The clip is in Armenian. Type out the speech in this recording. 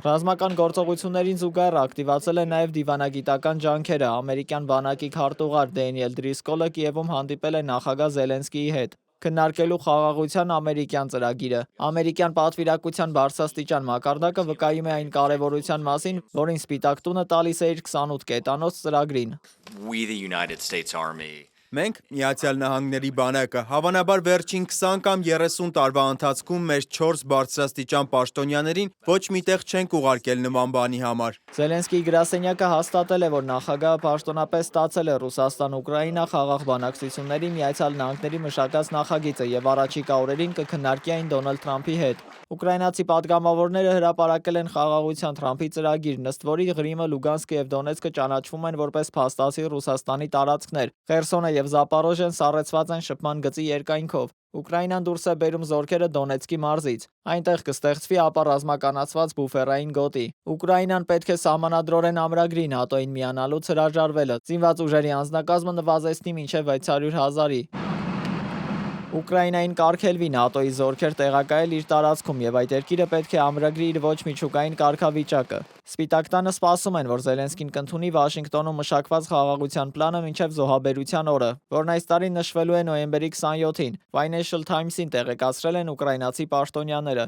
Ռազմական գործողություններին զուգահեռ ակտիվացել է նաև դիվանագիտական ջանքերը։ Ամերիկյան բանակի քարտուղար Դենիել Դրիսկոլը Կիևում հանդիպել է նախագահ Զելենսկիի հետ, քննարկելու խաղաղության ամերիկյան ծրագիրը։ Ամերիկյան պատվիրակության բարձրաստիճան մակարդակը վկայում է այն կարևորության մասին, որին Սպիտակ տունը տալիս է իր 28 կետանոց ծրագրին։ Մենք, Միացյալ Նահանգների բանակը, հավանաբար վերջին 20 կամ 30 տարվա ընթացքում մեր 4 բարձրաստիճան պաշտոնյաներին ոչ մի տեղ չենք ուղարկել նման բանի համար։ Զելենսկիի գրասենյակը հաստատել է, որ նախագահը պաշտոնապես ստացել է Ռուսաստան-Ուկրաինա խաղաղ բանակցությունների Միացյալ Նահանգների մշակած նախագիծը եւ առաջիկա օրերին կքննարկի այն Դոնալդ Թրամփի հետ։ Ուկրաինացի պատգամավորները հրապարակել են խաղաղության Թրամփի ծրագիր, ըստ որի Ղրիմը, Լուգանսկը եւ Դոնեցկը ճանաչվում են որպես փաստացի Ռուսաստանի տարածքներ։ Խերսոնը եւ Զապորոժեն սառեցված են շփման գծի երկայնքով։ Ուկրաինան դուրս է բերում զորքերը Դոնեցկի մարզից։ Այնտեղ կստեղծվի ապառազմականացված բուֆերային գոտի։ Ուկրաինան պետք է սահմանադրորեն ամրագրի ՆԱՏՕ-ին միանալուց հրաժարվելը։ Զինված ուժերի անձնակազմը նվազեցնի մինչև 600,000-ի։ Ուկրաինային կարգելվի ՆԱՏՕ-ի զորքեր տեղակայել իր տարածքում եւ այդ երկիրը պետք է ամրագրի իր ոչ միջուկային կարգավիճակը։ Սպիտակ տանը սպասում են, որ Զելենսկին կընդունի Վաշինգտոնում մշակված խաղաղության պլանը մինչև զոհաբերության օրը, որն այս տարի նշվելու է նոյեմբերի 27-ին, Financial Times-ին տեղեկացրել են ուկրաինացի պաշտոնյաները։